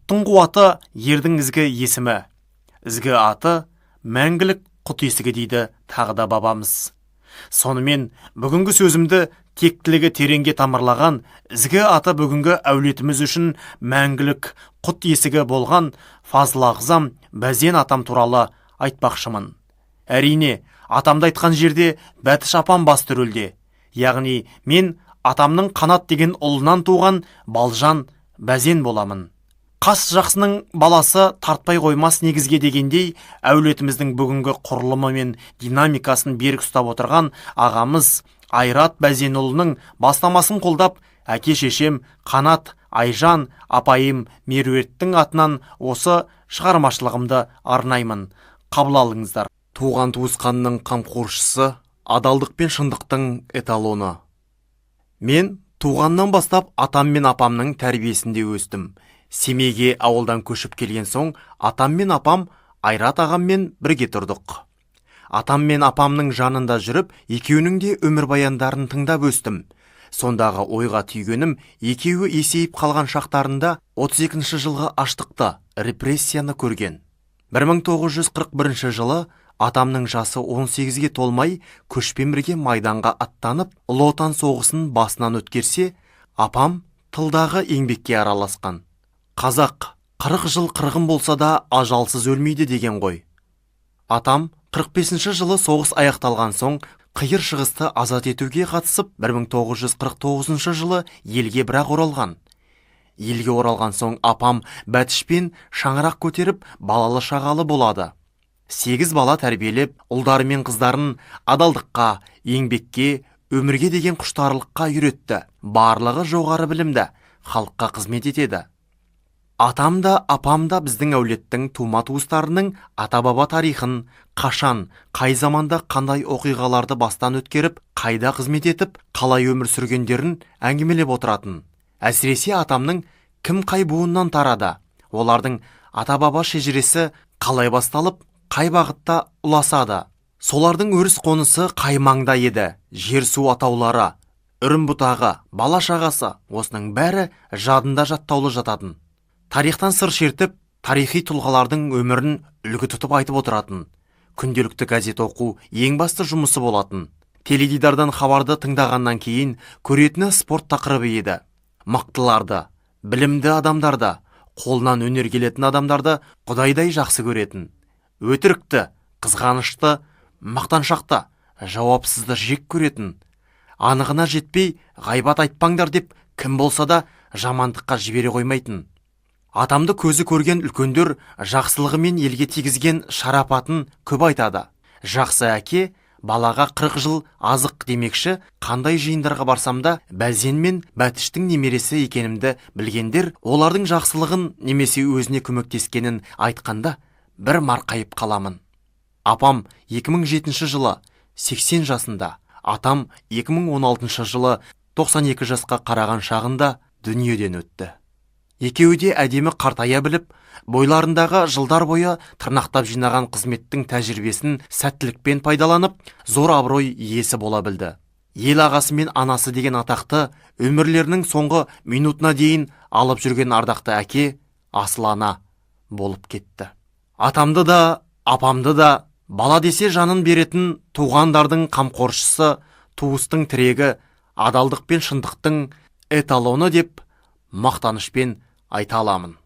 Құттың қуаты ердің ізгі есімі, ізгі аты мәңгілік құт есігі дейді тағы да бабамыз. Сонымен бүгінгі сөзімді тектілігі тереңге тамырлаған ізгі аты бүгінгі әулетіміз үшін мәңгілік құт есігі болған Фазыл ағзам Бәзен атам туралы айтпақшымын. Әрине, атамды айтқан жерде Бәтіш апам басты рөлде. Яғни мен атамның Қанат деген ұлынан туған Балжан Бәзен боламын. Қас жақсының баласы тартпай қоймас негізге дегендей, әулетіміздің бүгінгі құрылымы мен динамикасын берік ұстап отырған ағамыз Айрат Бәзенұлының бастамасын қолдап, әке-шешем Қанат, Айжан, апайым Меруерттің атынан осы шығармашылығымды арнаймын. Қабыл алыңыздар. Туған туысқанның қамқоршысы, адалдық пен шындықтың эталоны. Мен туғаннан бастап атам мен апамның тәрбиесінде өстім. Семейге ауылдан көшіп келген соң, атам мен апам Айрат ағаммен бірге тұрдық. Атам мен апамның жанында жүріп, екеуінің де өмірбаяндарын тыңдап өстім. Сондағы ойға түйгенім, екеуі есейіп қалған шақтарында 32 жылғы аштықты, репрессияны көрген. 1941 жылы атамның жасы 18-ге толмай, көшпен бірге майданға аттанып, Ұлы Отан соғысын басынан өткерсе, апам тылдағы еңбекке араласқан. Қазақ 40 жыл қырғын болса да ажалсыз өлмейді деген ғой. Атам 45 жылы соғыс аяқталған соң қиыр шығысты азат етуге қатысып, 1949 жылы елге бірақ оралған. Елге оралған соң апам Бәтішпен шаңырақ көтеріп балалы шағалы болады. 8 бала тәрбиелеп, ұлдары мен қыздарын адалдыққа, еңбекке, өмірге деген құштарлыққа үйретті. Барлығы жоғары білімді, халыққа қызмет етеді. Атам да, апам да біздің әулеттің тума туыстарының ата-баба тарихын, қашан, қай заманда қандай оқиғаларды бастан өткеріп, қайда қызмет етіп, қалай өмір сүргендерін әңгімелеп отыратын. Әсіресе атамның кім қай буыннан тарады, олардың ата-баба шежіресі қалай басталып, қай бағытта ұласады. Солардың өріс қонысы қай маңда еді, жер су атаулары, үрім бұтағы, бала шағасы, осының бәрі жадында жаттаулы жататын. Тарихтан сыр шертіп, тарихи тұлғалардың өмірін үлгі тұтып айтып отыратын. Күнделікті газет оқу ең басты жұмысы болатын. Теледидардан хабарды тыңдағаннан кейін көретіні спорт тақырыбы еді. Мақтыларды, білімді адамдарды, қолынан өнер келетін адамдарды құдайдай жақсы көретін. Өтірікті, қызғанышты, мақтаншақты, жауапсызды жек көретін. Анығына жетпей ғайбат айтпаңдар деп кім болса да жамандыққа жібере қоймайтын. Атамды көзі көрген үлкендер жақсылығымен елге тигізген шарапатын көп айтады. Жақсы әке балаға 40 жыл азық демекші, қандай жиындарға барсам да Бәзен мен Бәтіштің немересі екенімді білгендер, олардың жақсылығын немесе өзіне көмектескенін айтқанда бір марқайып қаламын. Апам 2007 жылы 80 жасында, атам 2016 жылы 92 жасқа қараған шағында дүниеден өтті. Екеуі де әдемі қартая біліп, бойларындағы жылдар бойы тырнақтап жинаған қызметтің тәжірибесін сәттілікпен пайдаланып, зор абырой иесі бола білді. Ел ағасы мен анасы деген атақты өмірлерінің соңғы минутына дейін алып жүрген ардақты әке, асыл ана болып кетті. Атамды да, апамды да бала десе жанын беретін туғандардың қамқоршысы, туыстың тірегі, адалдық пен шындықтың эталоны деп мақтанышпен айта аламын.